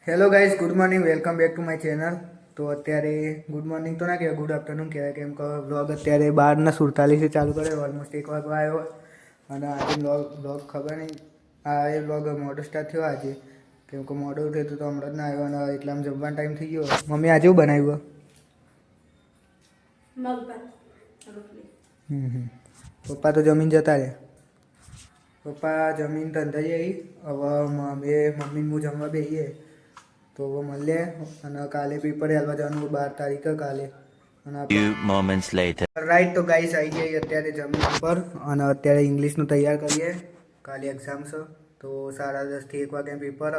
Hello guys, good morning, welcome back to my channel. તો અત્યારે good morning તો ના કહેવાય, ગુડ આફ્ટરનૂન કહેવાય, કેમ કે વ્લોગ અત્યારે 12:47 ચાલુ કર્યો, ઓલમોસ્ટ 1 વાગવા આવ્યો. અને આજે વ્લોગ ખબર નહીં, આ વ્લોગ મોડો સ્ટાર્ટ થયો આજે, કેમ કે મોડો થયું તો હમણાં જ ના આવ્યો. અને એટલામાં જમવાનો ટાઈમ થઈ ગયો. મમ્મી આજે શું બનાવ્યું? પપ્પા તો જમીન જતા રહ્યા. પપ્પા જમીન ધંધા જઈ. હવે મમ્મી હું જમવા બેસીએ તો મળીએ. અને કાલે પેપર આલવા જવાનું 12 તારીખે કાલે. રાઈટ, તો ગાઈસ આવી જઈએ અત્યારે જમીન ઉપર. અને અત્યારે ઇંગ્લિશનું તૈયાર કરીએ, કાલે એક્ઝામ છે. તો 10:30 થી 1 વાગ્યા પેપર.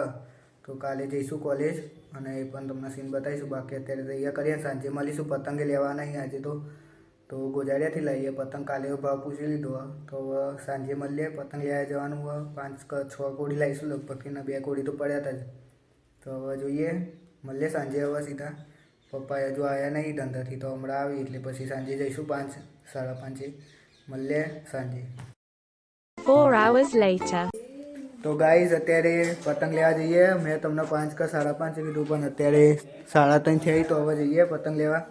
તો કાલે જઈશું કોલેજ અને એ પણ તમને સીન બતાવીશું. બાકી અત્યારે તૈયાર કરીએ, સાંજે મળીશું. પતંગે લેવા નહીં આજે તો ગોજાડિયાથી લઈએ પતંગ. કાલે ભાવ પૂછી લીધો. તો સાંજે મળીએ. પતંગ લેવા જવાનું હોય, 5 કે 6 કોડી લાવીશું લગભગ. 2 કોડી તો પડ્યા હતા જ. તો હવે જોઈએ, મળીએ સાંજે. હવે સીધા પપ્પા હજુ આવ્યા નહીં ધંધાથી, તો હમણાં આવી એટલે પછી સાંજે જઈશું 5, 5:30. મળીએ સાંજે. 4 hours later. તો ગાઈઝ અત્યારે પતંગ લેવા જઈએ. મેં તમને 5 કે 5:30 કીધું, પણ અત્યારે 3:30 થઈ. તો હવે જઈએ પતંગ લેવા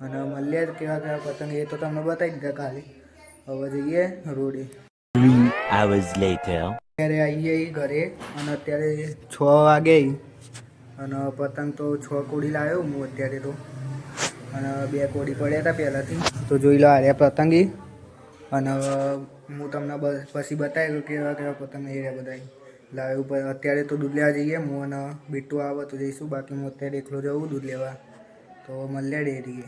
અને મળીએ. કેવા પતંગ એ તો તમને બતાવી દીધા કાલે. હવે જઈએ રોડે. 3 hours later. અત્યારે આવીએ ઘરે અને અત્યારે 6 વાગે. અને પતંગ તો 6 કોડી લાવ્યો હું અત્યારે તો. અને 2 કોડી પડ્યા હતા પહેલાંથી. તો જોઈ લો આ પતંગી. અને હું તમને પછી બતાવ્યું કેવા પતંગ એ રહ્યા બધા લાવ્યું. અત્યારે તો દૂધ લેવા જઈએ. હું અને બીટું આવે તો જઈશું. બાકી હું અત્યારે એકલો જવું દૂધ લેવા. તો મળીએ ડેરીએ.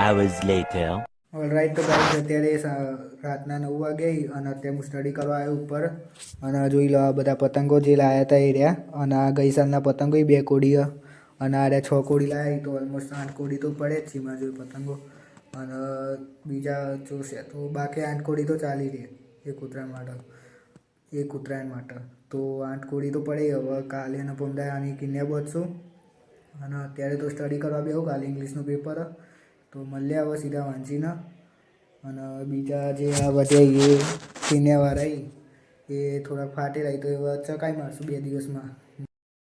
Hours later. ઓલરાઈટ, તો ગાઈસ અત્યારે રાતના 9 વાગે અને અત્યારે હું સ્ટડી કરવા આવ્યો ઉપર. અને જોઈ લો આ બધા પતંગો જે લાવ્યા હતા એ રહ્યા. અને આ ગઈ સાલના પતંગો 2 કોડી. અને આ 6 કોડી લાવ્યા. તો ઓલમોસ્ટ 8 કોડી તો પડે જ છે એમાં જોઈ પતંગો. અને બીજા જોશે તો બાકી 8 કોડી તો ચાલી રહી એક ઉત્તરાયણ માટે. તો 8 કોડી તો પડે. હવે કાલે અને પમદાય આની કિન્યા બચશું. અને અત્યારે તો સ્ટડી કરવા બેહું, કાલે ઇંગ્લિશનું પેપર. તો મળ્યા હવે સીધા વાંચીને. અને બીજા જે આ વધ્યા એ કિન્યાવાળા એ થોડાક ફાટેલા, તો એવા ચકાઈ મારશું 2 દિવસમાં.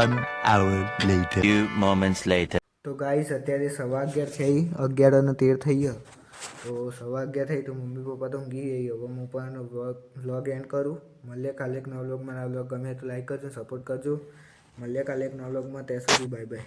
1 hour later. Few moments later. તો ગાઈસ અત્યારે 11:15 થઈ, 11:13 થઈ ગયા. તો 11:15 થઈ તો મમ્મી પપ્પા તો ઊંઘી ગઈ. હવે હું પણ વ્લોગ એન્ડ કરું. મળીએ કાલે એક નવા વ્લોગમાં. આ વ્લોગ ગમે તો લાઈક કરજો, સપોર્ટ કરજો. મળીએ કાલે એક નવા વ્લોગમાં. ત્યાં સુધી બાય બાય.